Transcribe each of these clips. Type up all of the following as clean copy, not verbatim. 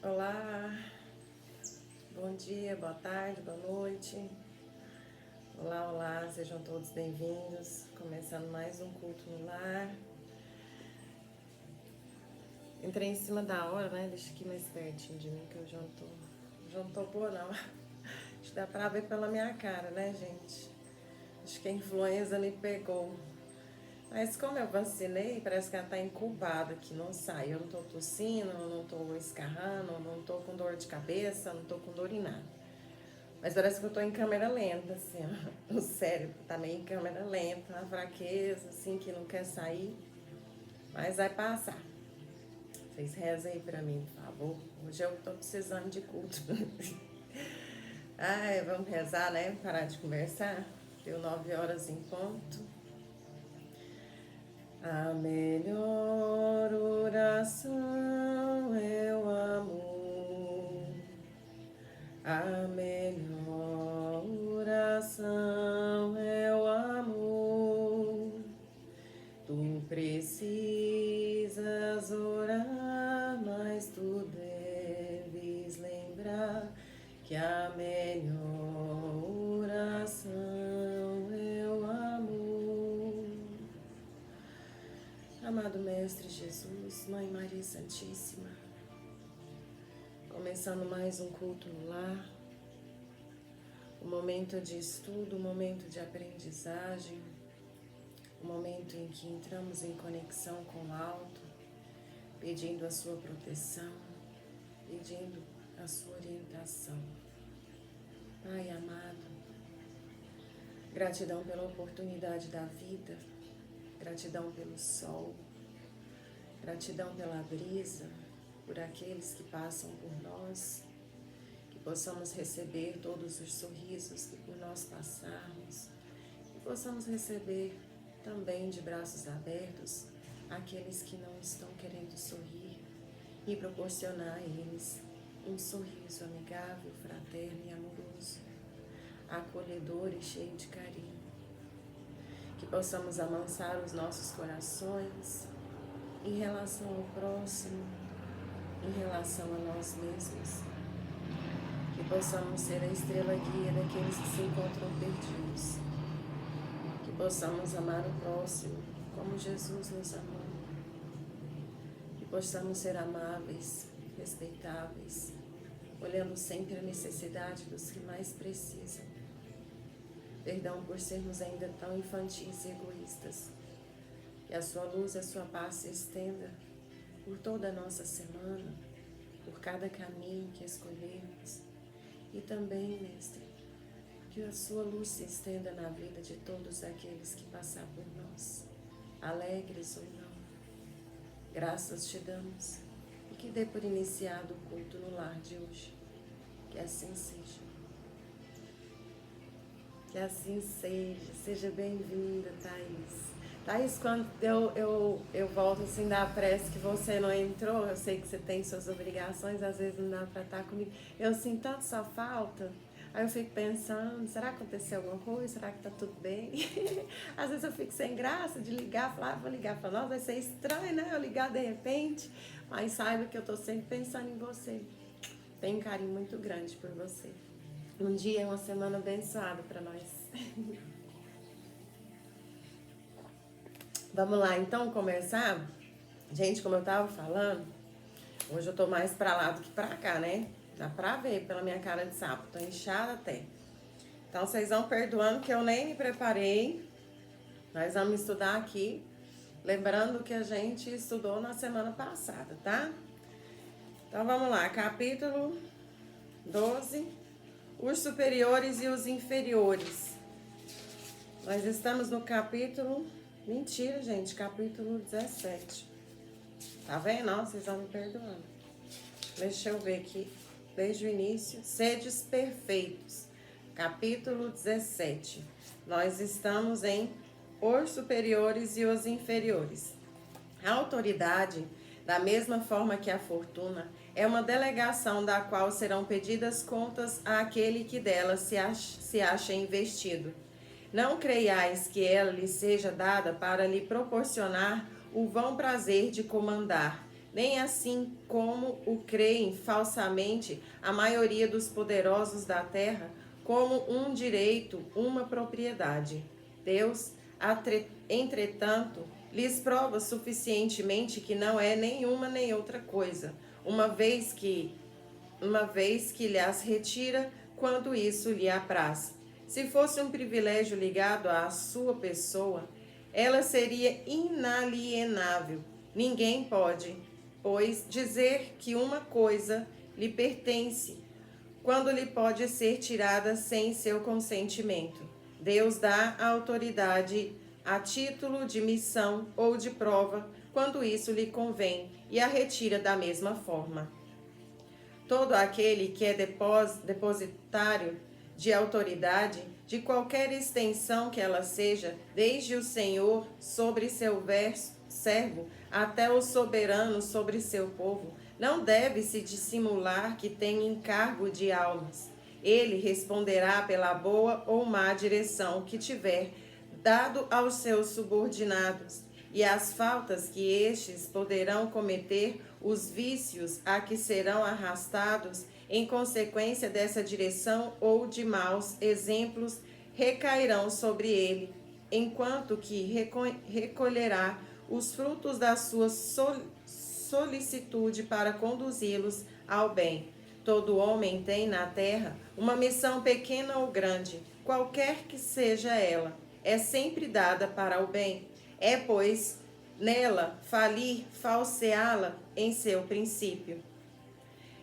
Olá, bom dia, boa tarde, boa noite. Olá, olá, sejam todos bem-vindos. Começando mais um culto no lar. Entrei em cima da hora, né? Deixa aqui mais pertinho de mim que eu já não tô boa não. Acho que dá pra ver pela minha cara, né, gente? Acho que a influenza me pegou. Mas como eu vacinei, parece que ela tá incubada aqui, não sai. Eu não tô tossindo, não tô escarrando, não tô com dor de cabeça, não tô com dor em nada. Mas parece que eu tô em câmera lenta, assim, ó. O cérebro tá meio em câmera lenta, uma fraqueza, assim, que não quer sair. Mas vai passar. Vocês rezem aí pra mim, por favor. Hoje eu tô precisando de culto. Ai, vamos rezar, né? Parar de conversar. Deu 9 horas em ponto. A melhor oração eu amo. A melhor oração eu amo. Tu precisas orar, mas tu deves lembrar que a melhor oração eu amo. Amado Mestre Jesus, Mãe Maria Santíssima, começando mais um culto no lar, um momento de estudo, um momento de aprendizagem, um momento em que entramos em conexão com o alto, pedindo a sua proteção, pedindo a sua orientação. Pai amado, gratidão pela oportunidade da vida, gratidão pelo sol, gratidão pela brisa, por aqueles que passam por nós, que possamos receber todos os sorrisos que por nós passarmos, que possamos receber também de braços abertos aqueles que não estão querendo sorrir e proporcionar a eles um sorriso amigável, fraterno e amoroso, acolhedor e cheio de carinho. Que possamos amansar os nossos corações em relação ao próximo, em relação a nós mesmos. Que possamos ser a estrela guia daqueles que se encontram perdidos. Que possamos amar o próximo como Jesus nos amou. Que possamos ser amáveis, respeitáveis, olhando sempre a necessidade dos que mais precisam. Perdão por sermos ainda tão infantis e egoístas. Que a sua luz e a sua paz se estenda por toda a nossa semana, por cada caminho que escolhermos. E também, Mestre, que a sua luz se estenda na vida de todos aqueles que passar por nós, alegres ou não. Graças te damos e que dê por iniciado o culto no lar de hoje. Que assim seja. Que assim seja. Seja bem-vinda, Thaís. Thaís, quando eu volto assim da prece que você não entrou, eu sei que você tem suas obrigações, às vezes não dá pra estar comigo. Eu sinto tanto sua falta. Aí eu fico pensando, será que aconteceu alguma coisa? Será que tá tudo bem? Às vezes eu fico sem graça de ligar, falar, vou ligar pra nós, vai ser estranho, né? Eu ligar de repente, mas saiba que eu tô sempre pensando em você. Tenho um carinho muito grande por você. Um dia é uma semana abençoada para nós. Vamos lá, então, começar? Gente, como eu tava falando, hoje eu tô mais pra lá do que pra cá, né? Dá pra ver pela minha cara de sapo, tô inchada até. Então, vocês vão perdoando que eu nem me preparei. Nós vamos estudar aqui, lembrando que a gente estudou na semana passada, tá? Então, vamos lá, capítulo 12, os superiores e os inferiores. Nós estamos no capítulo... Mentira, gente, capítulo 17. Tá vendo? Não, vocês vão me perdoando. Deixa eu ver aqui, desde o início. Sedes perfeitos. Capítulo 17. Nós estamos em os superiores e os inferiores. A autoridade, da mesma forma que a fortuna, é uma delegação da qual serão pedidas contas àquele que dela se acha investido. Não creiais que ela lhe seja dada para lhe proporcionar o vão prazer de comandar, nem assim como o creem falsamente a maioria dos poderosos da terra, como um direito, uma propriedade. Deus, entretanto, lhes prova suficientemente que não é nenhuma nem outra coisa, uma vez que lhes retira quando isso lhe apraz. Se fosse um privilégio ligado à sua pessoa, ela seria inalienável. Ninguém pode, pois, dizer que uma coisa lhe pertence, quando lhe pode ser tirada sem seu consentimento. Deus dá a autoridade a título de missão ou de prova, quando isso lhe convém, e a retira da mesma forma. Todo aquele que é depositário de autoridade, de qualquer extensão que ela seja, desde o Senhor sobre seu servo até o soberano sobre seu povo, não deve se dissimular que tem encargo de almas. Ele responderá pela boa ou má direção que tiver dado aos seus subordinados, e as faltas que estes poderão cometer, os vícios a que serão arrastados em consequência dessa direção ou de maus exemplos, recairão sobre ele, enquanto que recolherá os frutos da sua solicitude para conduzi-los ao bem. Todo homem tem na terra uma missão pequena ou grande, qualquer que seja ela, é sempre dada para o bem. É, pois, nela falseá-la em seu princípio.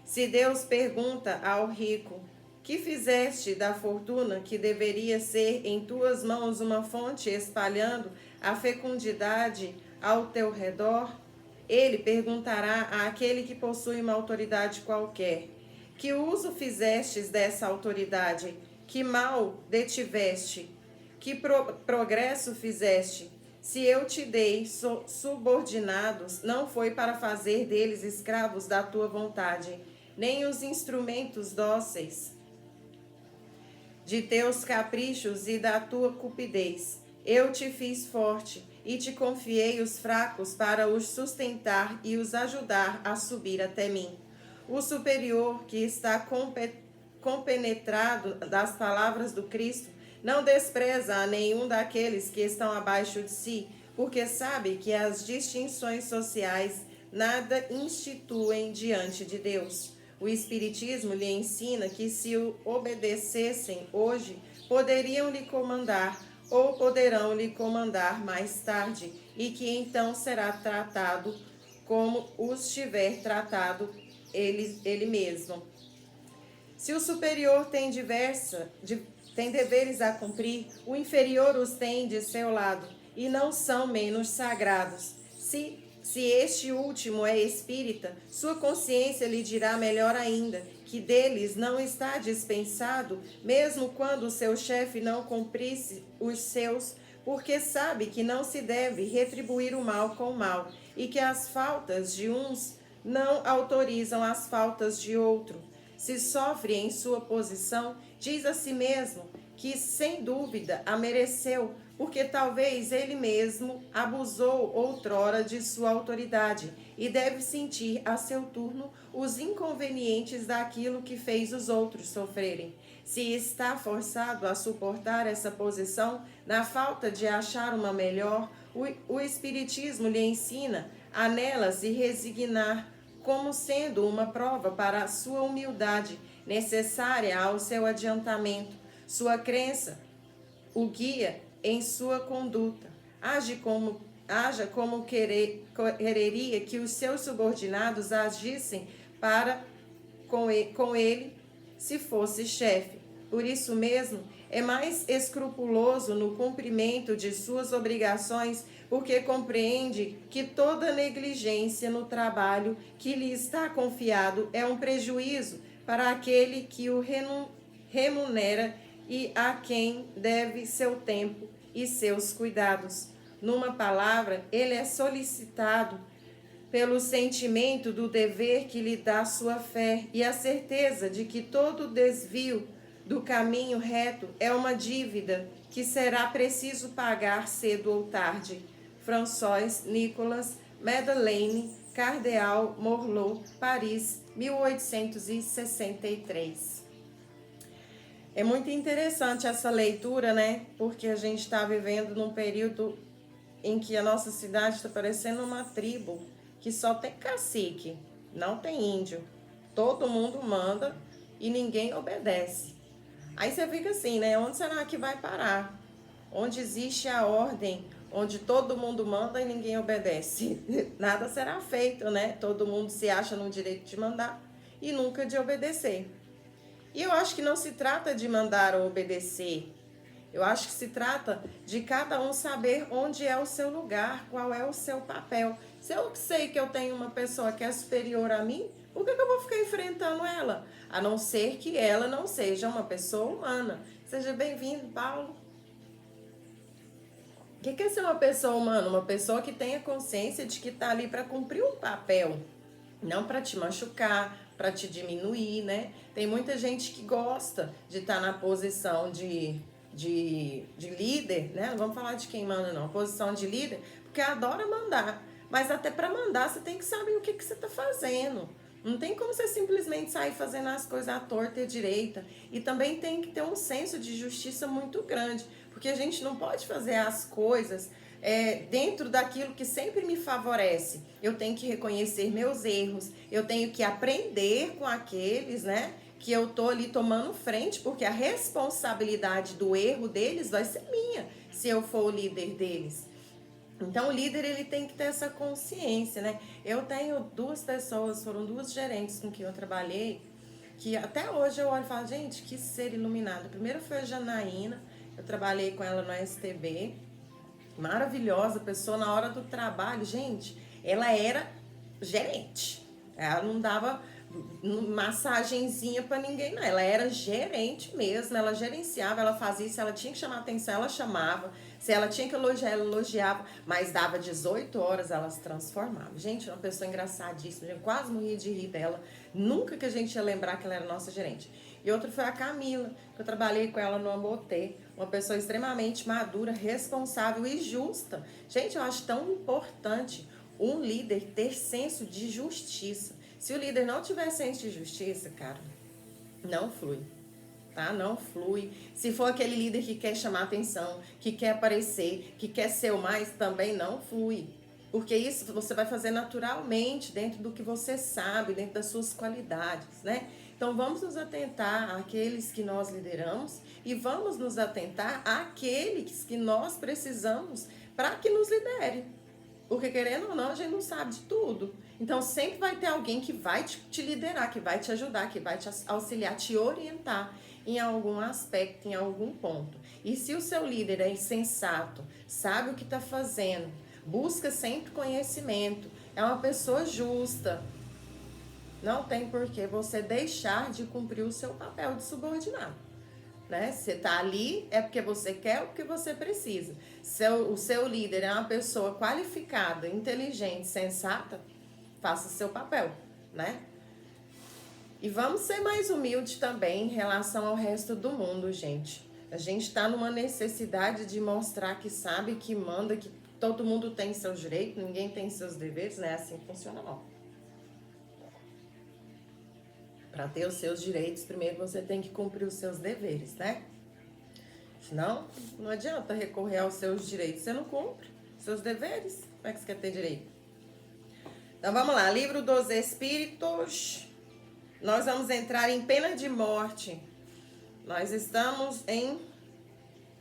Se Deus pergunta ao rico: que fizeste da fortuna que deveria ser em tuas mãos uma fonte espalhando a fecundidade ao teu redor? Ele perguntará àquele que possui uma autoridade qualquer: que uso fizestes dessa autoridade? Que mal detiveste? Que progresso fizeste? Se eu te dei subordinados, não foi para fazer deles escravos da tua vontade, nem os instrumentos dóceis de teus caprichos e da tua cupidez. Eu te fiz forte e te confiei os fracos para os sustentar e os ajudar a subir até mim. O superior que está compenetrado das palavras do Cristo não despreza a nenhum daqueles que estão abaixo de si, porque sabe que as distinções sociais nada instituem diante de Deus. O Espiritismo lhe ensina que, se o obedecessem hoje, poderiam lhe comandar ou poderão lhe comandar mais tarde, e que então será tratado como os tiver tratado ele mesmo. Se o superior tem deveres a cumprir, o inferior os tem de seu lado, e não são menos sagrados. Se este último é espírita, sua consciência lhe dirá melhor ainda, que deles não está dispensado, mesmo quando o seu chefe não cumprisse os seus, porque sabe que não se deve retribuir o mal com o mal, e que as faltas de uns não autorizam as faltas de outro. Se sofre em sua posição, diz a si mesmo que sem dúvida a mereceu, porque talvez ele mesmo abusou outrora de sua autoridade e deve sentir a seu turno os inconvenientes daquilo que fez os outros sofrerem. Se está forçado a suportar essa posição, na falta de achar uma melhor, o Espiritismo lhe ensina a nela se resignar, como sendo uma prova para a sua humildade, necessária ao seu adiantamento. Sua crença o guia em sua conduta. Haja como quereria que os seus subordinados agissem com ele se fosse chefe. Por isso mesmo, é mais escrupuloso no cumprimento de suas obrigações, porque compreende que toda negligência no trabalho que lhe está confiado é um prejuízo para aquele que o remunera e a quem deve seu tempo e seus cuidados. Numa palavra, ele é solicitado pelo sentimento do dever que lhe dá sua fé e a certeza de que todo desvio do caminho reto é uma dívida que será preciso pagar cedo ou tarde. François Nicolas Madeleine, Cardeal Morlot, Paris, 1863. É muito interessante essa leitura, né? Porque a gente está vivendo num período em que a nossa cidade está parecendo uma tribo que só tem cacique, não tem índio. Todo mundo manda e ninguém obedece. Aí você fica assim, né? Onde será que vai parar? Onde existe a ordem, onde todo mundo manda e ninguém obedece. Nada será feito, né? Todo mundo se acha no direito de mandar e nunca de obedecer. E eu acho que não se trata de mandar ou obedecer. Eu acho que se trata de cada um saber onde é o seu lugar, qual é o seu papel. Se eu sei que eu tenho uma pessoa que é superior a mim, por que eu vou ficar enfrentando ela? A não ser que ela não seja uma pessoa humana. Seja bem-vindo, Paulo. O que é ser uma pessoa humana? Uma pessoa que tenha consciência de que está ali para cumprir um papel, não para te machucar, para te diminuir, né? Tem muita gente que gosta de estar na posição de líder, né? Não vamos falar de quem manda, não. Posição de líder, porque adora mandar. Mas até para mandar, você tem que saber o que você está fazendo. Não tem como você simplesmente sair fazendo as coisas à torta e à direita. E também tem que ter um senso de justiça muito grande. Porque a gente não pode fazer as coisas dentro daquilo que sempre me favorece. Eu tenho que reconhecer meus erros. Eu tenho que aprender com aqueles, né? Que eu tô ali tomando frente, porque a responsabilidade do erro deles vai ser minha, se eu for o líder deles. Então, o líder, ele tem que ter essa consciência, né? Eu tenho duas pessoas, foram duas gerentes com quem eu trabalhei, que até hoje eu olho e falo, gente, que ser iluminado. Primeiro foi a Janaína, eu trabalhei com ela no STB, maravilhosa pessoa, na hora do trabalho, gente, ela era gerente. Ela não dava massagenzinha pra ninguém, não. Ela era gerente mesmo, ela gerenciava, ela fazia, se ela tinha que chamar atenção, ela chamava, se ela tinha que elogiar, ela elogiava, mas dava 18 horas, ela se transformava. Gente, uma pessoa engraçadíssima, eu quase morria de rir dela, nunca que a gente ia lembrar que ela era nossa gerente. E outra foi a Camila, que eu trabalhei com ela no Amotê, uma pessoa extremamente madura, responsável e justa. Gente, eu acho tão importante um líder ter senso de justiça. Se o líder não tiver senso de justiça, cara, não flui, tá? Não flui. Se for aquele líder que quer chamar atenção, que quer aparecer, que quer ser o mais, também não flui. Porque isso você vai fazer naturalmente, dentro do que você sabe, dentro das suas qualidades, né? Então vamos nos atentar àqueles que nós lideramos e vamos nos atentar àqueles que nós precisamos para que nos lidere. Porque querendo ou não, a gente não sabe de tudo. Então sempre vai ter alguém que vai te liderar, que vai te ajudar, que vai te auxiliar, te orientar em algum aspecto, em algum ponto. E se o seu líder é insensato, sabe o que está fazendo, busca sempre conhecimento, é uma pessoa justa, não tem por que você deixar de cumprir o seu papel de subordinado. Né? Você tá ali é porque você quer ou porque você precisa. O seu líder é uma pessoa qualificada, inteligente, sensata, faça seu papel, né? E vamos ser mais humildes também em relação ao resto do mundo, gente. A gente está numa necessidade de mostrar que sabe, que manda, que todo mundo tem seus direitos, ninguém tem seus deveres, não é assim que funciona, não. Para ter os seus direitos, primeiro você tem que cumprir os seus deveres, né? Senão, não adianta recorrer aos seus direitos. Você não cumpre seus deveres. Como é que você quer ter direito? Então, vamos lá. Livro dos Espíritos. Nós vamos entrar em pena de morte. Nós estamos em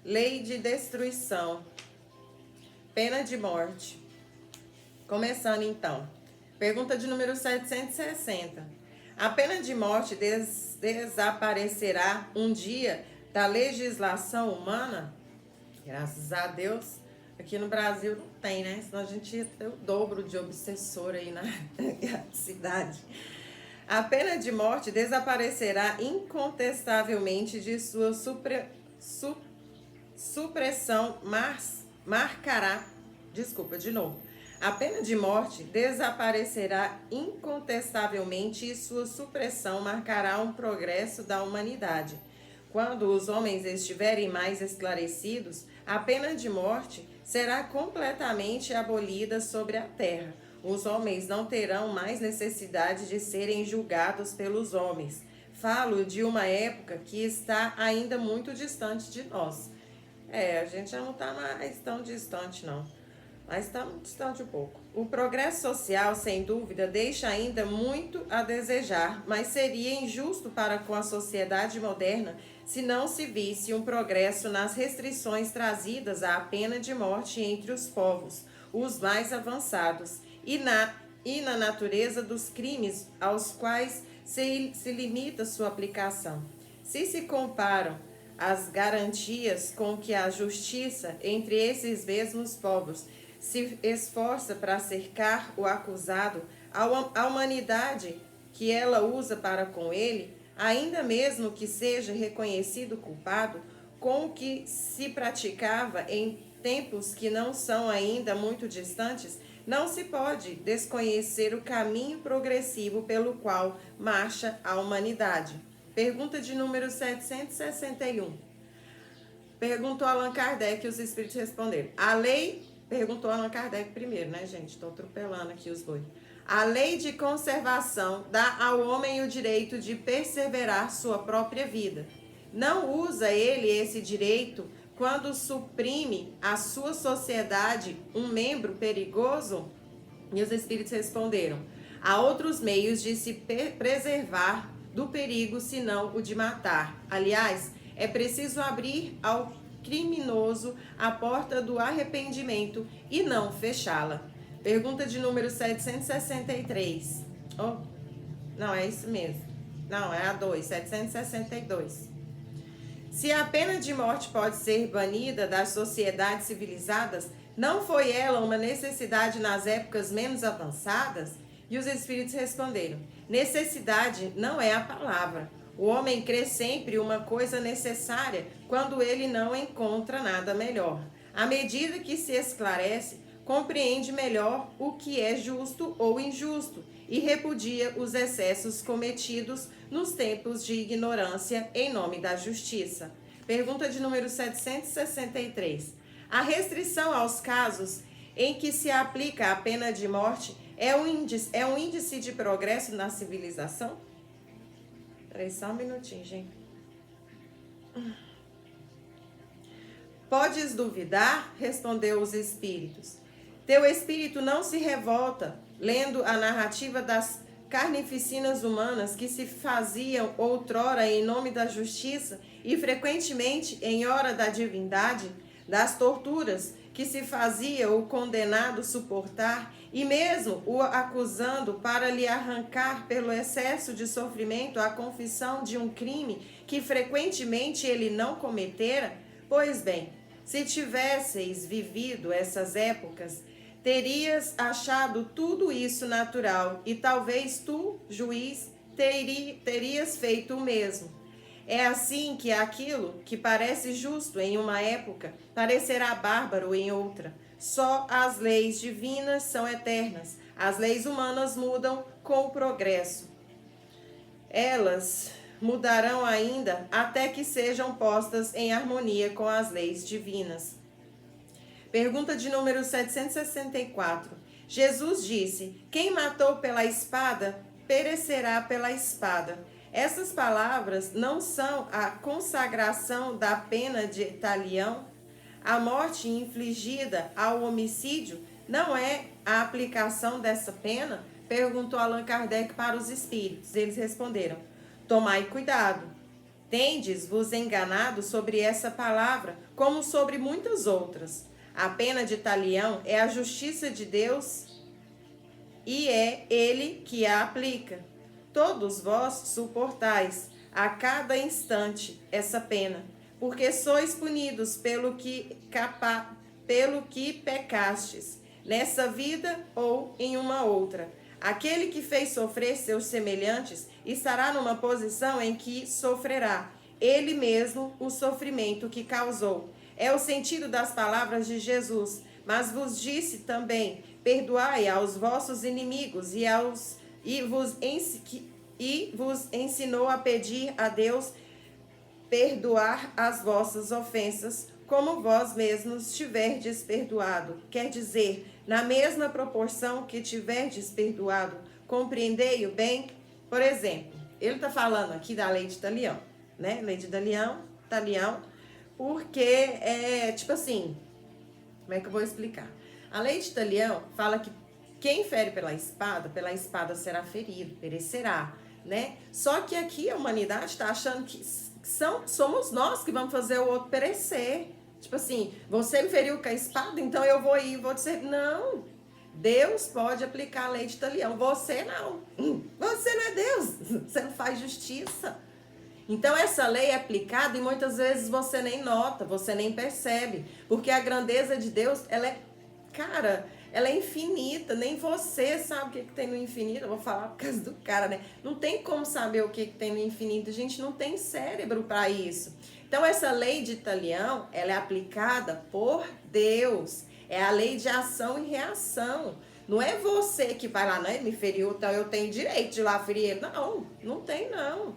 lei de destruição. Pena de morte. Começando, então. Pergunta de número 760. A pena de morte desaparecerá um dia da legislação humana? Graças a Deus, aqui no Brasil não tem, né? Senão a gente ia ter o dobro de obsessor aí na cidade. A pena de morte desaparecerá incontestavelmente de sua supressão, marcará. Desculpa, de novo. A pena de morte desaparecerá incontestavelmente e sua supressão marcará um progresso da humanidade. Quando os homens estiverem mais esclarecidos, a pena de morte será completamente abolida sobre a terra. Os homens não terão mais necessidade de serem julgados pelos homens. Falo de uma época que está ainda muito distante de nós. A gente já não está mais tão distante, não. Mas está distante um pouco. O progresso social, sem dúvida, deixa ainda muito a desejar, mas seria injusto para com a sociedade moderna se não se visse um progresso nas restrições trazidas à pena de morte entre os povos, os mais avançados, e na natureza dos crimes aos quais se limita sua aplicação. Se comparam as garantias com que a justiça entre esses mesmos povos se esforça para cercar o acusado, a humanidade que ela usa para com ele, ainda mesmo que seja reconhecido culpado, com o que se praticava em tempos que não são ainda muito distantes, não se pode desconhecer o caminho progressivo pelo qual marcha a humanidade. Pergunta de número 761. Perguntou Allan Kardec e os espíritos responderam. A lei... Perguntou Allan Kardec primeiro, né, gente? Estou atropelando aqui os dois. A lei de conservação dá ao homem o direito de perseverar sua própria vida. Não usa ele esse direito quando suprime a sua sociedade um membro perigoso? E os espíritos responderam. Há outros meios de se preservar do perigo, senão o de matar. Aliás, é preciso abrir ao criminoso a porta do arrependimento e não fechá-la. Pergunta de número 763. Não, é isso mesmo. Não, é a 2, 762. Se a pena de morte pode ser banida das sociedades civilizadas, não foi ela uma necessidade nas épocas menos avançadas? E os espíritos responderam: necessidade não é a palavra. O homem crê sempre uma coisa necessária quando ele não encontra nada melhor. À medida que se esclarece, compreende melhor o que é justo ou injusto e repudia os excessos cometidos nos tempos de ignorância em nome da justiça. Pergunta de número 763. A restrição aos casos em que se aplica a pena de morte é um índice de progresso na civilização? Peraí, só um minutinho, gente. Podes duvidar? Respondeu os espíritos. Teu espírito não se revolta lendo a narrativa das carnificinas humanas que se faziam outrora em nome da justiça e frequentemente em hora da divindade, das torturas que se fazia o condenado suportar e mesmo o acusando para lhe arrancar pelo excesso de sofrimento a confissão de um crime que frequentemente ele não cometera? Pois bem, se tivesseis vivido essas épocas, terias achado tudo isso natural e talvez tu, juiz, terias feito o mesmo. É assim que aquilo que parece justo em uma época parecerá bárbaro em outra. Só as leis divinas são eternas. As leis humanas mudam com o progresso. Elas mudarão ainda até que sejam postas em harmonia com as leis divinas. Pergunta de número 764. Jesus disse: quem matou pela espada, perecerá pela espada. Essas palavras não são a consagração da pena de talião? A morte infligida ao homicídio não é a aplicação dessa pena? Perguntou Allan Kardec para os espíritos. Eles responderam: tomai cuidado. Tendes-vos enganado sobre essa palavra, como sobre muitas outras. A pena de talião é a justiça de Deus e é Ele que a aplica. Todos vós suportais a cada instante essa pena, porque sois punidos pelo que pecastes, nessa vida ou em uma outra. Aquele que fez sofrer seus semelhantes estará numa posição em que sofrerá ele mesmo o sofrimento que causou. É o sentido das palavras de Jesus. Mas vos disse também: perdoai aos vossos inimigos e vos ensinou a pedir a Deus perdoar as vossas ofensas, como vós mesmos tiverdes perdoado. Quer dizer, na mesma proporção que tiverdes perdoado, compreendei-o bem? Por exemplo, ele está falando aqui da lei de Talião, né? Lei de Talião, porque tipo assim, como é que eu vou explicar? A lei de Talião fala que quem fere pela espada será ferido, perecerá, né? Só que aqui a humanidade está achando que somos nós que vamos fazer o outro perecer. Tipo assim, você me feriu com a espada, então eu vou ir e vou te servir. Não, Deus pode aplicar a lei de Talião, você não. Você não é Deus, você não faz justiça. Então essa lei é aplicada e muitas vezes você nem nota, você nem percebe, porque a grandeza de Deus, ela é infinita, nem você sabe o que tem no infinito. Eu vou falar por causa do cara, né? Não tem como saber o que tem no infinito, a gente não tem cérebro para isso. Então essa lei de Talião, ela é aplicada por Deus, é a lei de ação e reação. Não é você que vai lá, né? Me feriu, então eu tenho direito de ir lá ferir ele. Não, não tem não.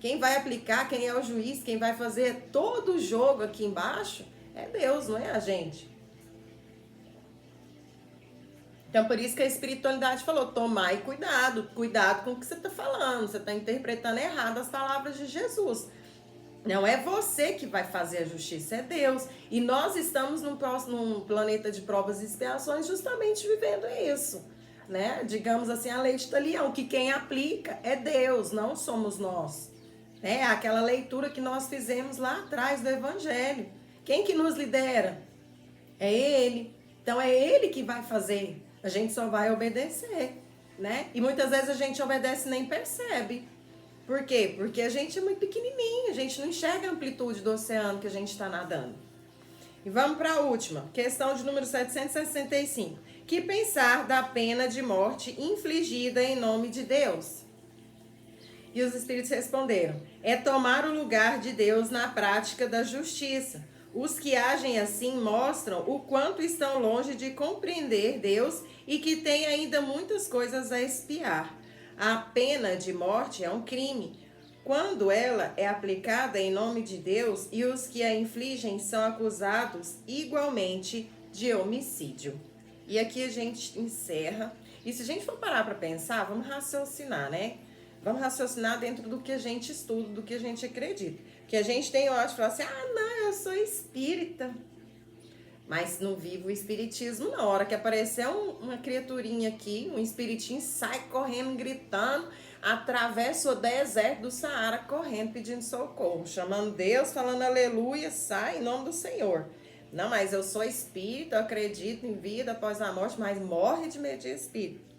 Quem vai aplicar, quem é o juiz, quem vai fazer todo o jogo aqui embaixo é Deus, não é a gente. Então, por isso que a espiritualidade falou, tomai cuidado com o que você está falando, você está interpretando errado as palavras de Jesus. Não é você que vai fazer a justiça, é Deus. E nós estamos num planeta de provas e expiações justamente vivendo isso, né? Digamos assim, a lei de Talião, que quem aplica é Deus, não somos nós. É aquela leitura que nós fizemos lá atrás do Evangelho. Quem que nos lidera? É Ele. Então é Ele que vai fazer. A gente só vai obedecer, né? E muitas vezes a gente obedece e nem percebe. Por quê? Porque a gente é muito pequenininho, a gente não enxerga a amplitude do oceano que a gente está nadando. E vamos para a última, questão de número 765. Que pensar da pena de morte infligida em nome de Deus? E os espíritos responderam: é tomar o lugar de Deus na prática da justiça. Os que agem assim mostram o quanto estão longe de compreender Deus e que têm ainda muitas coisas a expiar. A pena de morte é um crime, quando ela é aplicada em nome de Deus, e os que a infligem são acusados igualmente de homicídio. E aqui a gente encerra. E se a gente for parar para pensar, vamos raciocinar, né? Vamos raciocinar dentro do que a gente estuda, do que a gente acredita. Porque a gente tem ódio de falar assim, não, eu sou espírita. Mas não vivo o espiritismo, não. Na hora que aparecer uma criaturinha aqui, um espiritinho, sai correndo, gritando, atravessa o deserto do Saara, correndo, pedindo socorro, chamando Deus, falando aleluia, sai em nome do Senhor. Não, mas eu sou espírita, eu acredito em vida após a morte, mas morre de medo de espírito.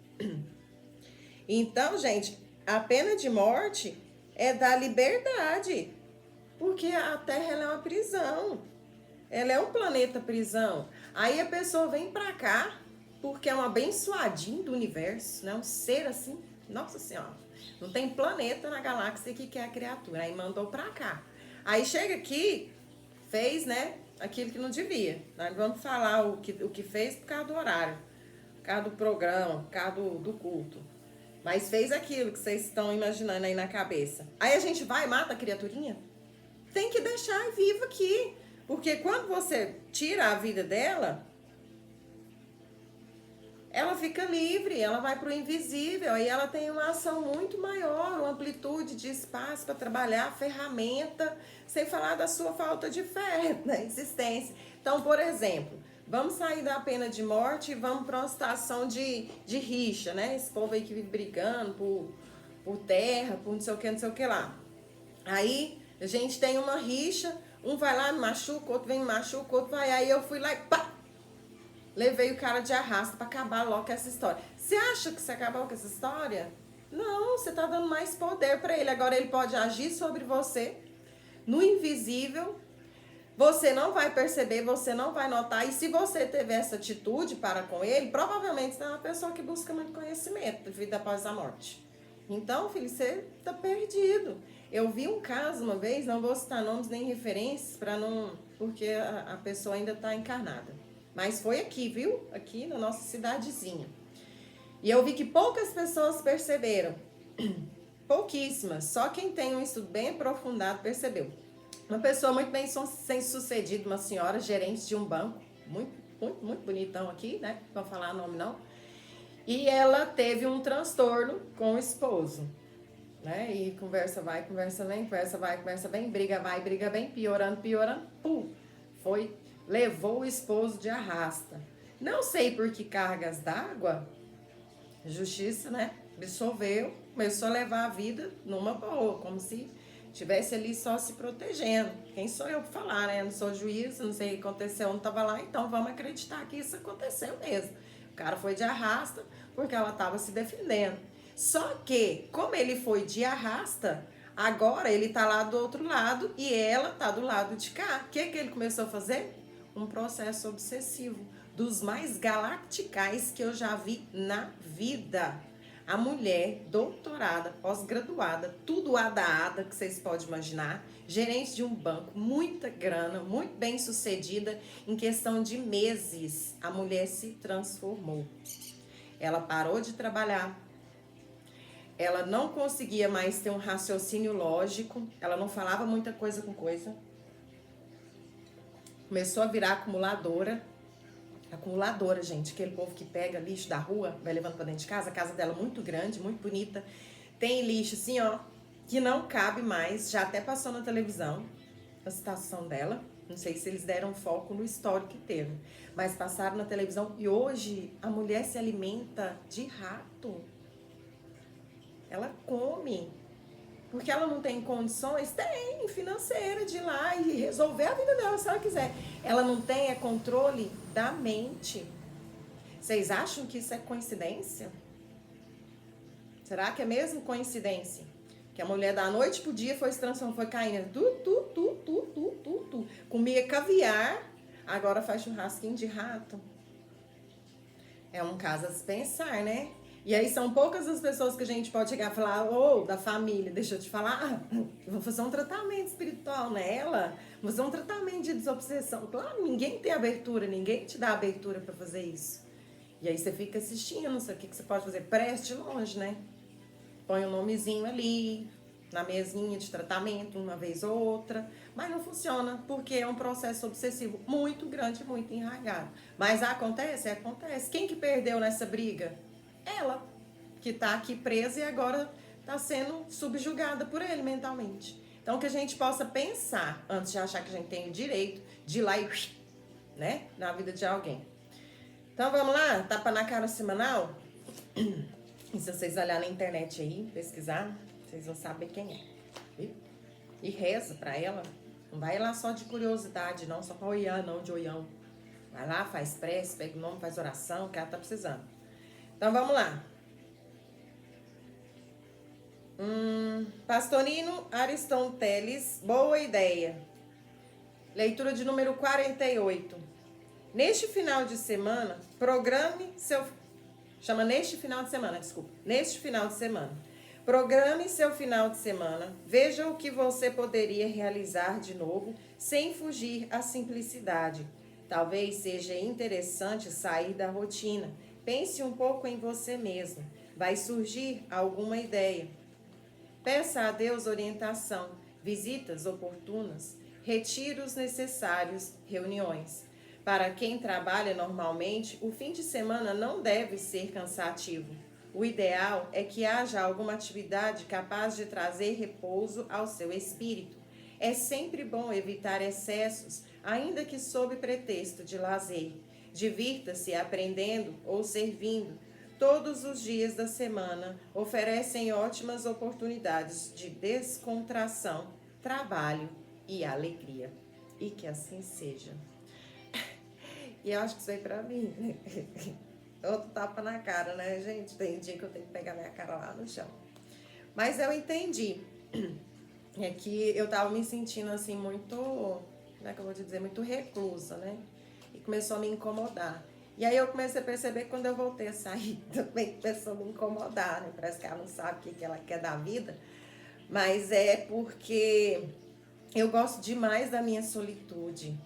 Então, gente, a pena de morte é da liberdade, porque a Terra ela é uma prisão, ela é um planeta prisão. Aí a pessoa vem pra cá, porque é um abençoadinho do universo, né? Um ser assim, nossa senhora, não tem planeta na galáxia que quer a criatura, aí mandou pra cá. Aí chega aqui, fez, né, aquilo que não devia. Nós vamos falar o que fez por causa do horário, por causa do programa, por causa do culto. Mas fez aquilo que vocês estão imaginando aí na cabeça. Aí a gente vai e mata a criaturinha? Tem que deixar viva aqui. Porque quando você tira a vida dela, ela fica livre, ela vai para o invisível. Aí ela tem uma ação muito maior, uma amplitude de espaço para trabalhar, ferramenta, sem falar da sua falta de fé na existência. Então, por exemplo, vamos sair da pena de morte e vamos para uma situação de rixa, né? Esse povo aí que vive brigando por terra, por não sei o que lá. Aí a gente tem uma rixa, um vai lá, me machuca, o outro vem, me machuca, o outro vai. Aí eu fui lá e pá! Levei o cara de arrasto para acabar logo com essa história. Você acha que você acabou com essa história? Não, você tá dando mais poder para ele. Agora ele pode agir sobre você no invisível. Você não vai perceber, você não vai notar. E se você teve essa atitude para com ele, provavelmente você é uma pessoa que busca muito conhecimento de vida após a morte. Então, filho, você tá perdido. Eu vi um caso uma vez, não vou citar nomes nem referências, para não, porque a pessoa ainda está encarnada. Mas foi aqui, viu? Aqui na nossa cidadezinha. E eu vi que poucas pessoas perceberam. Pouquíssimas. Só quem tem um estudo bem aprofundado percebeu. Uma pessoa muito bem sucedida, uma senhora gerente de um banco, muito bonitão aqui, né? Não vou falar nome não. E ela teve um transtorno com o esposo, né? E conversa vai, conversa vem, conversa vai, conversa vem, briga vai, briga vem, piorando, pum. Levou o esposo de arrasta. Não sei por que cargas d'água, justiça, né? Absolveu, começou a levar a vida numa boa, como se estivesse ali só se protegendo. Quem sou eu para falar, né? Eu não sou juiz, não sei o que aconteceu, não estava lá, então vamos acreditar que isso aconteceu mesmo. O cara foi de arrasta porque ela estava se defendendo. Só que, como ele foi de arrasta, agora ele tá lá do outro lado e ela tá do lado de cá. O que ele começou a fazer? Um processo obsessivo, dos mais galacticais que eu já vi na vida. A mulher doutorada, pós-graduada, tudo ada que vocês podem imaginar, gerente de um banco, muita grana, muito bem sucedida, em questão de meses, a mulher se transformou. Ela parou de trabalhar, ela não conseguia mais ter um raciocínio lógico, ela não falava muita coisa com coisa, começou a virar acumuladora, gente, aquele povo que pega lixo da rua, vai levando pra dentro de casa, a casa dela muito grande, muito bonita, tem lixo assim, ó, que não cabe mais, já até passou na televisão, a situação dela, não sei se eles deram foco no histórico que teve, mas passaram na televisão e hoje a mulher se alimenta de rato, ela come, porque ela não tem condições, tem, financeira, de ir lá e resolver a vida dela se ela quiser. Ela não tem controle da mente. Vocês acham que isso é coincidência? Será que é mesmo coincidência? Que a mulher da noite pro dia foi se transformando, foi caindo. Comia caviar, agora faz churrasquinho de rato. É um caso a se pensar, né? E aí são poucas as pessoas que a gente pode chegar e falar, da família, deixa eu te falar, vou fazer um tratamento espiritual nela, vou fazer um tratamento de desobsessão. Claro, ninguém tem abertura, ninguém te dá abertura para fazer isso. E aí você fica assistindo, não sei o que você pode fazer, preste longe, né? Põe um nomezinho ali, na mesinha de tratamento, uma vez ou outra, mas não funciona, porque é um processo obsessivo muito grande, muito enraizado. Mas acontece? Acontece. Quem que perdeu nessa briga? Ela, que tá aqui presa e agora tá sendo subjugada por ele mentalmente. Então, que a gente possa pensar, antes de achar que a gente tem o direito de ir lá e, né, na vida de alguém. Então, vamos lá? Tapa na cara semanal? E se vocês olharem na internet aí, pesquisar, vocês vão saber quem é. Viu? E reza pra ela. Não vai lá só de curiosidade, não, só pra olhar, não, de olhão. Vai lá, faz prece, pega o nome, faz oração, que ela tá precisando. Então, vamos lá. Pastorino Ariston Teles, boa ideia. Leitura de número 48. Neste final de semana, programe seu... Neste final de semana. Programe seu final de semana. Veja o que você poderia realizar de novo, sem fugir à simplicidade. Talvez seja interessante sair da rotina. Pense um pouco em você mesmo. Vai surgir alguma ideia. Peça a Deus orientação, visitas oportunas, retiros necessários, reuniões. Para quem trabalha normalmente, o fim de semana não deve ser cansativo. O ideal é que haja alguma atividade capaz de trazer repouso ao seu espírito. É sempre bom evitar excessos, ainda que sob pretexto de lazer. Divirta-se aprendendo ou servindo. Todos os dias da semana oferecem ótimas oportunidades de descontração, trabalho e alegria. E que assim seja. E eu acho que isso aí pra mim, né? Outro tapa na cara, né, gente? Tem dia que eu tenho que pegar minha cara lá no chão. Mas eu entendi. É que eu tava me sentindo assim muito, como é que eu vou te dizer, muito reclusa, né? E começou a me incomodar. E aí eu comecei a perceber que quando eu voltei a sair, também começou a me incomodar, né? Parece que ela não sabe o que ela quer da vida. Mas é porque eu gosto demais da minha solitude.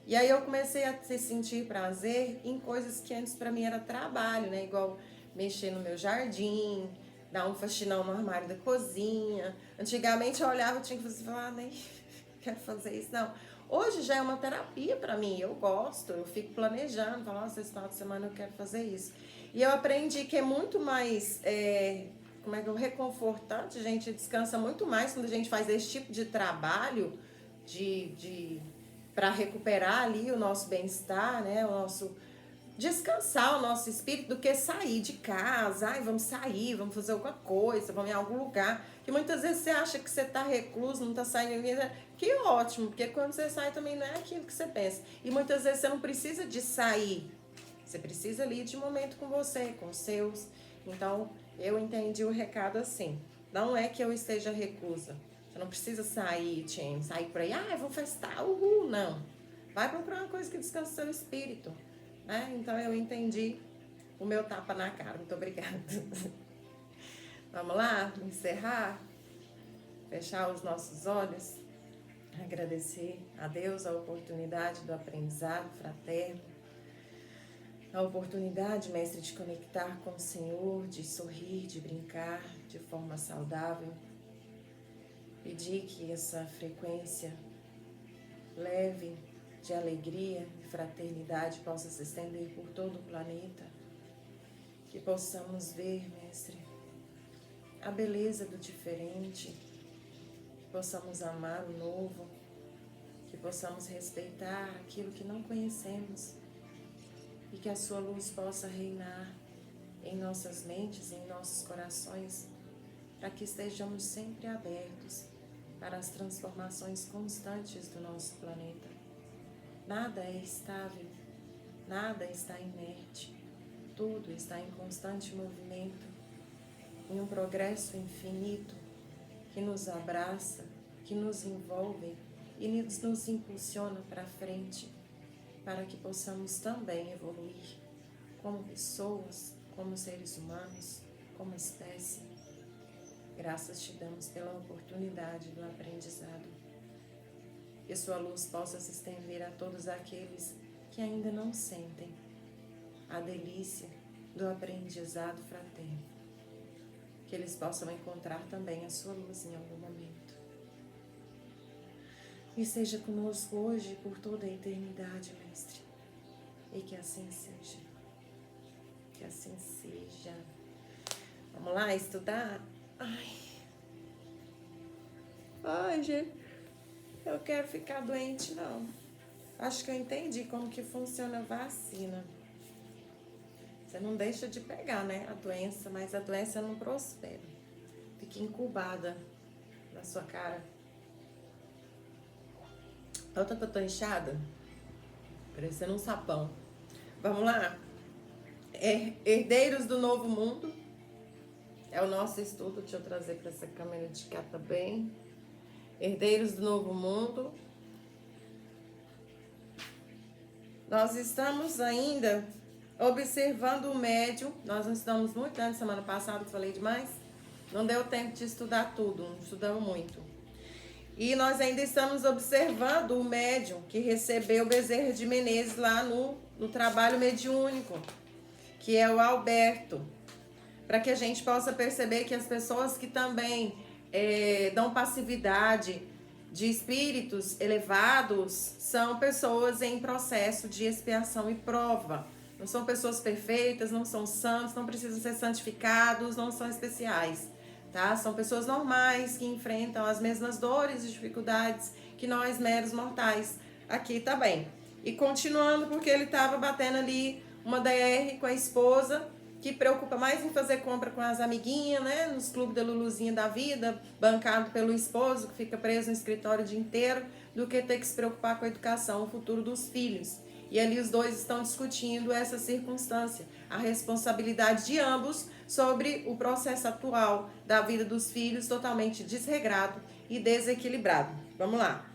E aí eu comecei a sentir prazer em coisas que antes pra mim era trabalho, né? Igual mexer no meu jardim, dar um faxinão no armário da cozinha. Antigamente eu olhava e tinha que falar, né? quero fazer isso, não. Hoje já é uma terapia para mim, eu gosto, eu fico planejando, falo, nossa, esse final de semana eu quero fazer isso. E eu aprendi que é muito mais, como é que é, reconfortante, a gente descansa muito mais quando a gente faz esse tipo de trabalho para recuperar ali o nosso bem-estar, né, o nosso descansar o nosso espírito do que sair de casa. Ai, vamos sair, vamos fazer alguma coisa, vamos em algum lugar. Que muitas vezes você acha que você está recluso, não está saindo em vida. Que ótimo, porque quando você sai também não é aquilo que você pensa. E muitas vezes você não precisa de sair. Você precisa ali de momento com você, com os seus. Então, eu entendi o recado assim. Não é que eu esteja reclusa. Você não precisa sair, sair por aí. Ah, vou festar, uhul, não. Vai procurar uma coisa que descanse o seu espírito. Então eu entendi o meu tapa na cara. Muito obrigada. Vamos lá, encerrar, fechar os nossos olhos, agradecer a Deus a oportunidade do aprendizado fraterno, a oportunidade, mestre, de conectar com o Senhor, de sorrir, de brincar de forma saudável. Pedir que essa frequência leve de alegria e fraternidade possa se estender por todo o planeta, que possamos ver, mestre, a beleza do diferente, que possamos amar o novo, que possamos respeitar aquilo que não conhecemos e que a sua luz possa reinar em nossas mentes e em nossos corações, para que estejamos sempre abertos para as transformações constantes do nosso planeta. Nada é estável, nada está inerte, tudo está em constante movimento, em um progresso infinito que nos abraça, que nos envolve e nos impulsiona para frente, para que possamos também evoluir como pessoas, como seres humanos, como espécie. Graças te damos pela oportunidade do aprendizado. Que sua luz possa se estender a todos aqueles que ainda não sentem a delícia do aprendizado fraterno. Que eles possam encontrar também a sua luz em algum momento. E seja conosco hoje e por toda a eternidade, mestre. E que assim seja. Que assim seja. Vamos lá estudar? Ai, gente. Eu quero ficar doente, não. Acho que eu entendi como que funciona a vacina. Você não deixa de pegar, né, a doença, mas a doença não prospera. Fica incubada na sua cara. Outra que eu tô inchada, parecendo um sapão. Vamos lá? Herdeiros do Novo Mundo. É o nosso estudo. Deixa eu trazer para essa câmera de cá também. Herdeiros do Novo Mundo. Nós estamos ainda observando o médium. Nós não estudamos muito, né? Semana passada eu falei demais. Não deu tempo de estudar tudo, não estudamos muito. E nós ainda estamos observando o médium que recebeu Bezerra de Menezes lá no trabalho mediúnico, que é o Alberto. Para que a gente possa perceber que as pessoas que também dão passividade de espíritos elevados são pessoas em processo de expiação e prova. Não são pessoas perfeitas, não são santos, não precisam ser santificados, não são especiais, tá? São pessoas normais que enfrentam as mesmas dores e dificuldades que nós, meros mortais, aqui tá bem. E continuando, porque ele estava batendo ali uma DR com a esposa, que preocupa mais em fazer compra com as amiguinhas, né? Nos clubes da Luluzinha da vida, bancado pelo esposo, que fica preso no escritório o dia inteiro, do que ter que se preocupar com a educação, o futuro dos filhos. E ali os dois estão discutindo essa circunstância, a responsabilidade de ambos sobre o processo atual da vida dos filhos, totalmente desregrado e desequilibrado. Vamos lá.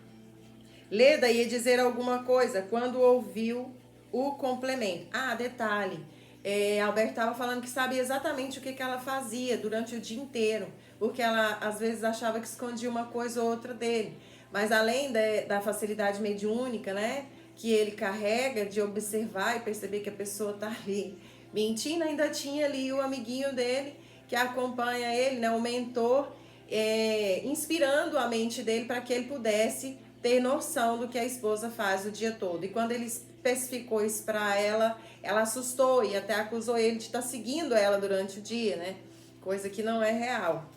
Leda ia dizer alguma coisa quando ouviu o complemento. Detalhe. Alberto estava falando que sabia exatamente o que ela fazia durante o dia inteiro, porque ela às vezes achava que escondia uma coisa ou outra dele. Mas além da facilidade mediúnica, né, que ele carrega de observar e perceber que a pessoa está ali mentindo, ainda tinha ali o amiguinho dele que acompanha ele, né, o mentor, inspirando a mente dele para que ele pudesse ter noção do que a esposa faz o dia todo. E quando ele especificou isso para ela, ela assustou e até acusou ele de estar seguindo ela durante o dia, né? Coisa que não é real.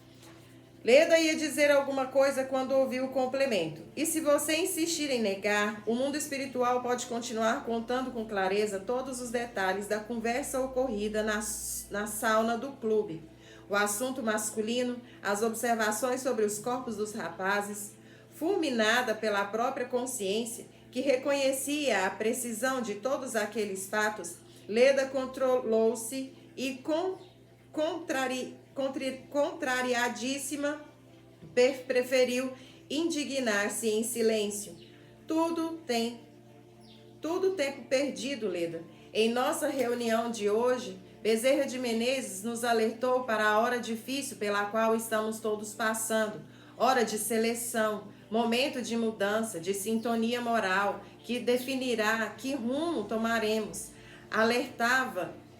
Leda ia dizer alguma coisa quando ouviu o complemento. E se você insistir em negar, o mundo espiritual pode continuar contando com clareza todos os detalhes da conversa ocorrida na sauna do clube. O assunto masculino, as observações sobre os corpos dos rapazes, fulminada pela própria consciência, que reconhecia a precisão de todos aqueles fatos, Leda controlou-se e contrariadíssima, preferiu indignar-se em silêncio. Tudo tempo perdido, Leda. Em nossa reunião de hoje, Bezerra de Menezes nos alertou para a hora difícil pela qual estamos todos passando. Hora de seleção, momento de mudança, de sintonia moral, que definirá que rumo tomaremos.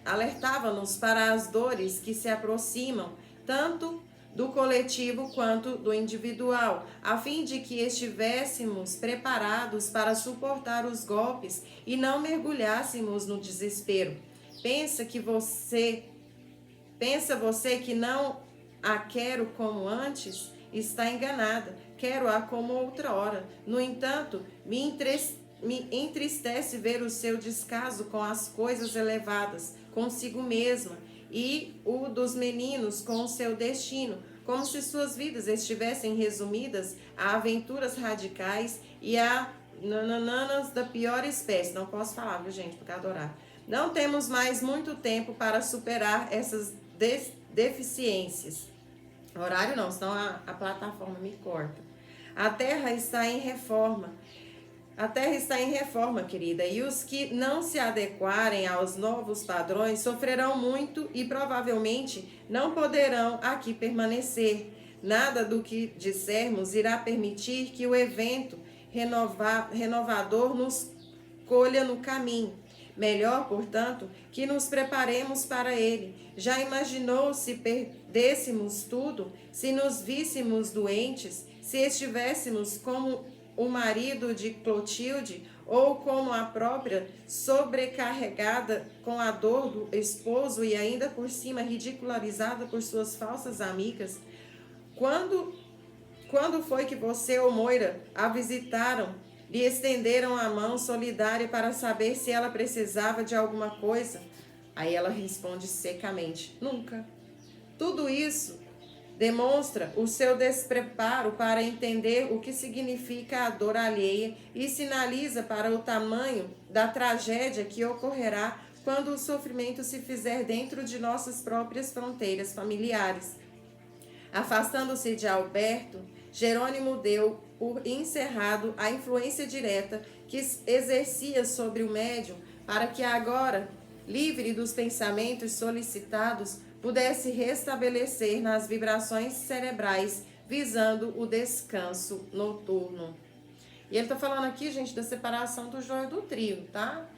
Alertava-nos para as dores que se aproximam, tanto do coletivo quanto do individual, a fim de que estivéssemos preparados para suportar os golpes e não mergulhássemos no desespero. Pensa você que não a quero como antes? Está enganada. Quero-a como outrora. No entanto, me entristece ver o seu descaso com as coisas elevadas, consigo mesma, e o dos meninos com o seu destino, como se suas vidas estivessem resumidas a aventuras radicais e a nanananas da pior espécie. Não posso falar, viu, gente, porque adorar. Não temos mais muito tempo para superar essas deficiências. Horário não, senão a plataforma me corta. A Terra está em reforma. A Terra está em reforma, querida, e os que não se adequarem aos novos padrões sofrerão muito e provavelmente não poderão aqui permanecer. Nada do que dissermos irá permitir que o evento renovador nos colha no caminho. Melhor, portanto, que nos preparemos para ele. Já imaginou se perdêssemos tudo, se nos víssemos doentes, se estivéssemos como o marido de Clotilde, ou como a própria, sobrecarregada com a dor do esposo e ainda por cima ridicularizada por suas falsas amigas? Quando foi que você ou Moira a visitaram, lhe estenderam a mão solidária para saber se ela precisava de alguma coisa? Aí ela responde secamente: nunca. Tudo isso demonstra o seu despreparo para entender o que significa a dor alheia e sinaliza para o tamanho da tragédia que ocorrerá quando o sofrimento se fizer dentro de nossas próprias fronteiras familiares. Afastando-se de Alberto, Jerônimo deu por encerrado a influência direta que exercia sobre o médium para que agora, livre dos pensamentos solicitados, pudesse restabelecer nas vibrações cerebrais, visando o descanso noturno. E ele está falando aqui, gente, da separação do joio do trigo, tá?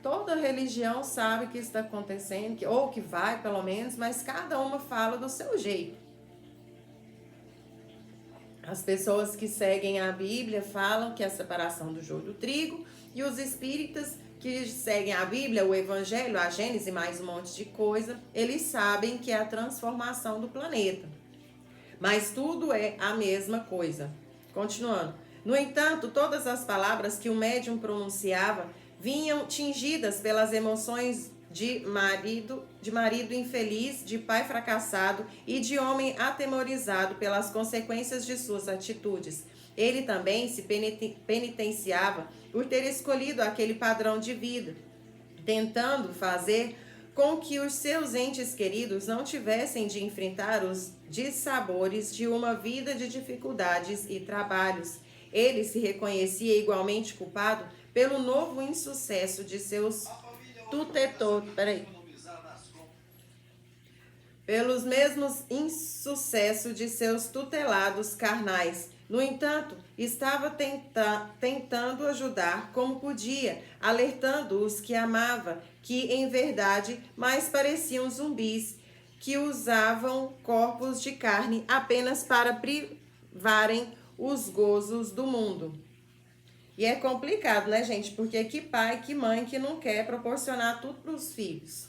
Toda religião sabe que isso está acontecendo, ou que vai, pelo menos, mas cada uma fala do seu jeito. As pessoas que seguem a Bíblia falam que é a separação do joio do trigo, e os espíritas que seguem a Bíblia, o Evangelho, a Gênesis e mais um monte de coisa, eles sabem que é a transformação do planeta. Mas tudo é a mesma coisa. Continuando. No entanto, todas as palavras que o médium pronunciava vinham tingidas pelas emoções de marido infeliz, de pai fracassado e de homem atemorizado pelas consequências de suas atitudes. Ele também se penitenciava por ter escolhido aquele padrão de vida, tentando fazer com que os seus entes queridos não tivessem de enfrentar os dissabores de uma vida de dificuldades e trabalhos. Ele se reconhecia igualmente culpado pelo novo insucesso de seus tutetores. Pelos mesmos insucessos de seus tutelados carnais. No entanto, estava tentando ajudar como podia, alertando os que amava, que em verdade mais pareciam zumbis, que usavam corpos de carne apenas para privarem os gozos do mundo. E é complicado, né, gente? Porque que pai, que mãe que não quer proporcionar tudo para os filhos.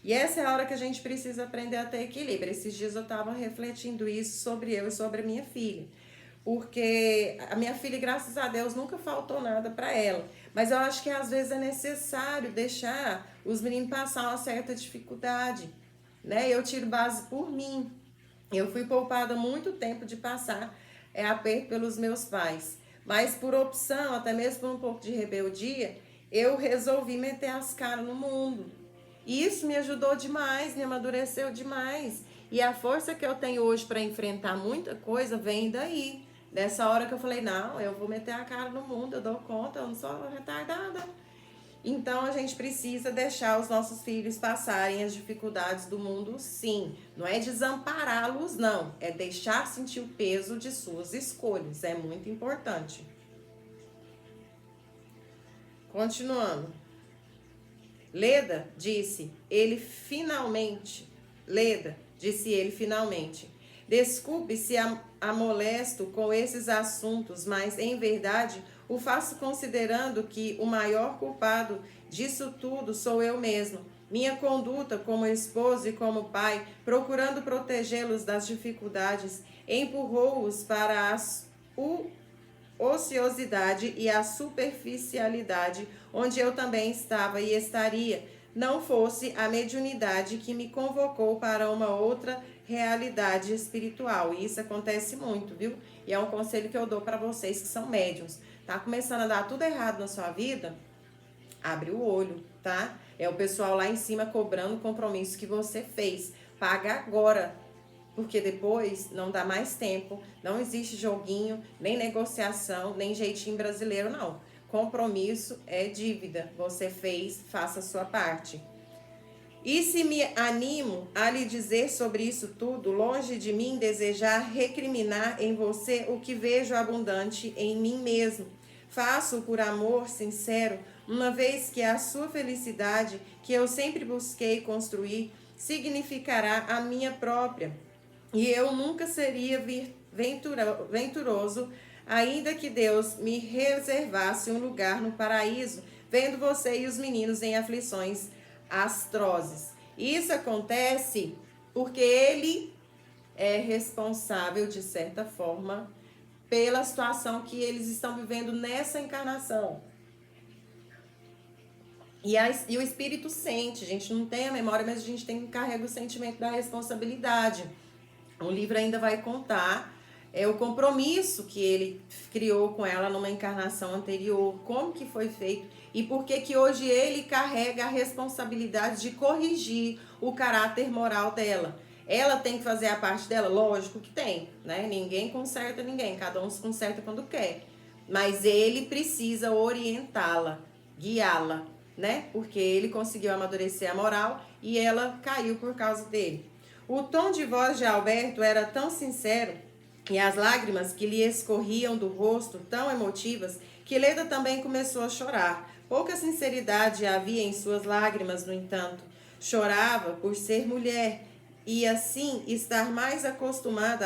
E essa é a hora que a gente precisa aprender a ter equilíbrio. Esses dias eu estava refletindo isso sobre eu e sobre a minha filha. Porque a minha filha, graças a Deus, nunca faltou nada para ela. Mas eu acho que às vezes é necessário deixar os meninos passar uma certa dificuldade, né? Eu tiro base por mim. Eu fui poupada muito tempo de passar aperto pelos meus pais. Mas por opção, até mesmo por um pouco de rebeldia, eu resolvi meter as caras no mundo. E isso me ajudou demais, me amadureceu demais. E a força que eu tenho hoje para enfrentar muita coisa vem daí. Dessa hora que eu falei, não, eu vou meter a cara no mundo, eu dou conta, eu não sou retardada. Então a gente precisa deixar os nossos filhos passarem as dificuldades do mundo, sim. Não é desampará-los, não. É deixar sentir o peso de suas escolhas. É muito importante. Continuando. Leda disse ele finalmente. Desculpe se amolesto com esses assuntos, mas em verdade o faço considerando que o maior culpado disso tudo sou eu mesmo. Minha conduta como esposo e como pai, procurando protegê-los das dificuldades, empurrou-os para as ociosidade e a superficialidade, onde eu também estava e estaria, não fosse a mediunidade que me convocou para uma outra realidade espiritual. E isso acontece muito, viu? E é um conselho que eu dou para vocês que são médiums. Tá começando a dar tudo errado na sua vida? Abre o olho, tá? É o pessoal lá em cima cobrando o compromisso que você fez. Paga agora, porque depois não dá mais tempo, não existe joguinho, nem negociação, nem jeitinho brasileiro, não. Compromisso é dívida. Você fez, faça a sua parte. E se me animo a lhe dizer sobre isso tudo, longe de mim desejar recriminar em você o que vejo abundante em mim mesmo. Faço por amor sincero, uma vez que a sua felicidade, que eu sempre busquei construir, significará a minha própria. E eu nunca seria venturoso, ainda que Deus me reservasse um lugar no paraíso, vendo você e os meninos em aflições atrozes. Isso acontece porque ele é responsável, de certa forma, pela situação que eles estão vivendo nessa encarnação. E o espírito sente, a gente não tem a memória, mas a gente carrega o sentimento da responsabilidade. O livro ainda vai contar o compromisso que ele criou com ela numa encarnação anterior, como que foi feito e por que hoje ele carrega a responsabilidade de corrigir o caráter moral dela. Ela tem que fazer a parte dela? Lógico que tem, né? Ninguém conserta ninguém, cada um se conserta quando quer. Mas ele precisa orientá-la, guiá-la, né? Porque ele conseguiu amadurecer a moral e ela caiu por causa dele. O tom de voz de Alberto era tão sincero e as lágrimas que lhe escorriam do rosto tão emotivas que Leda também começou a chorar. Pouca sinceridade havia em suas lágrimas, no entanto. Chorava por ser mulher e assim estar mais acostumada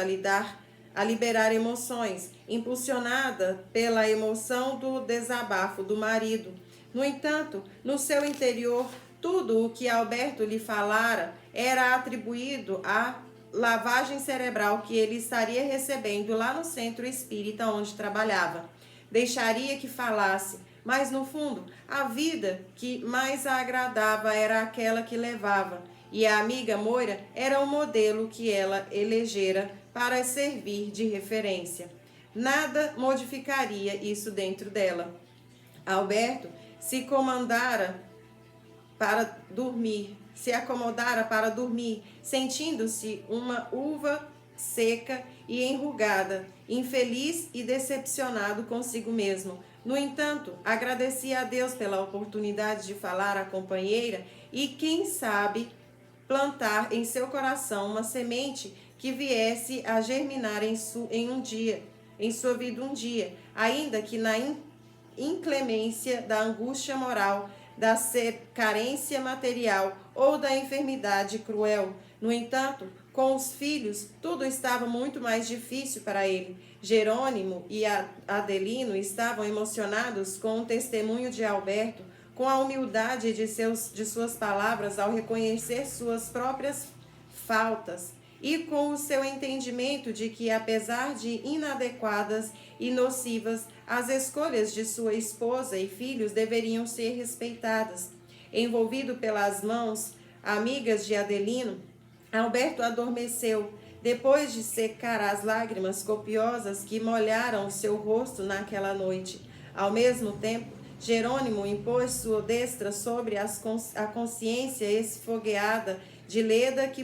a liberar emoções, impulsionada pela emoção do desabafo do marido. No entanto, no seu interior, tudo o que Alberto lhe falara era atribuído à lavagem cerebral que ele estaria recebendo lá no centro espírita onde trabalhava. Deixaria que falasse, mas no fundo, a vida que mais a agradava era aquela que levava, e a amiga Moira era o modelo que ela elegera para servir de referência. Nada modificaria isso dentro dela. Alberto se acomodara para dormir, sentindo-se uma uva seca e enrugada, infeliz e decepcionado consigo mesmo. No entanto, agradecia a Deus pela oportunidade de falar à companheira e, quem sabe, plantar em seu coração uma semente que viesse a germinar em sua vida um dia, ainda que na inclemência da angústia moral, da carência material ou da enfermidade cruel. No entanto, Com os filhos, tudo estava muito mais difícil para ele. Jerônimo e Adelino estavam emocionados com o testemunho de Alberto, com a humildade de suas palavras ao reconhecer suas próprias faltas e com o seu entendimento de que, apesar de inadequadas e nocivas, as escolhas de sua esposa e filhos deveriam ser respeitadas. Envolvido pelas mãos amigas de Adelino, Alberto adormeceu, depois de secar as lágrimas copiosas que molharam seu rosto naquela noite. Ao mesmo tempo, Jerônimo impôs sua destra sobre a consciência esfogueada de Leda, que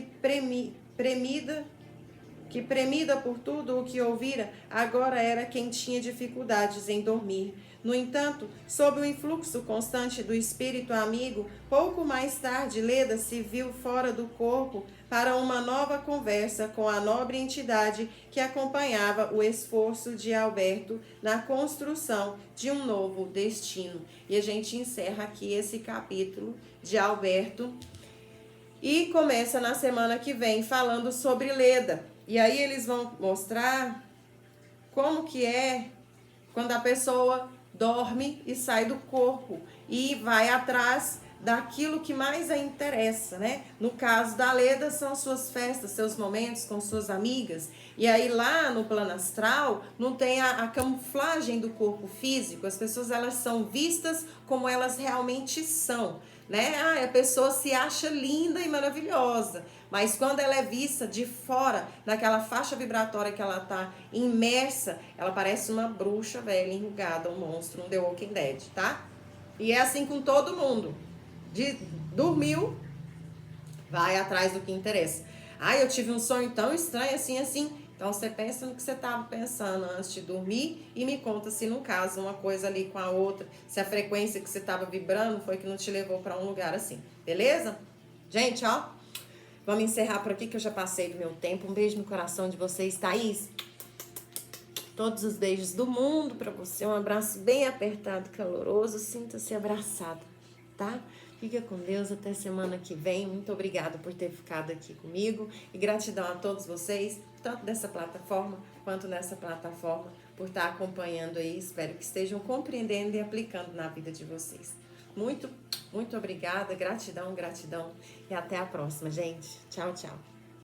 premida por tudo o que ouvira, agora era quem tinha dificuldades em dormir. No entanto, sob o influxo constante do espírito amigo, pouco mais tarde Leda se viu fora do corpo para uma nova conversa com a nobre entidade que acompanhava o esforço de Alberto na construção de um novo destino. E a gente encerra aqui esse capítulo de Alberto e começa na semana que vem falando sobre Leda. E aí eles vão mostrar como que é quando a pessoa dorme e sai do corpo e vai atrás daquilo que mais a interessa, né? No caso da Leda, são suas festas, seus momentos com suas amigas. E aí lá no plano astral não tem a camuflagem do corpo físico. As pessoas, elas são vistas como elas realmente são, né? A pessoa se acha linda e maravilhosa, mas quando ela é vista de fora, naquela faixa vibratória que ela tá imersa, ela parece uma bruxa velha, enrugada, um monstro, um The Walking Dead, tá? E é assim com todo mundo. Dormiu, vai atrás do que interessa. Eu tive um sonho tão estranho, assim, assim. Então, você pensa no que você estava pensando antes de dormir e me conta se, no caso, uma coisa ali com a outra, se a frequência que você estava vibrando foi que não te levou para um lugar assim. Beleza? Gente, ó, vamos encerrar por aqui que eu já passei do meu tempo. Um beijo no coração de vocês, Thaís. Todos os beijos do mundo para você. Um abraço bem apertado, caloroso. Sinta-se abraçado, tá? Fica com Deus, até semana que vem. Muito obrigada por ter ficado aqui comigo. E gratidão a todos vocês, tanto dessa plataforma quanto nessa plataforma, por estar acompanhando aí. Espero que estejam compreendendo e aplicando na vida de vocês. Muito, muito obrigada. Gratidão, gratidão. E até a próxima, gente. Tchau, tchau.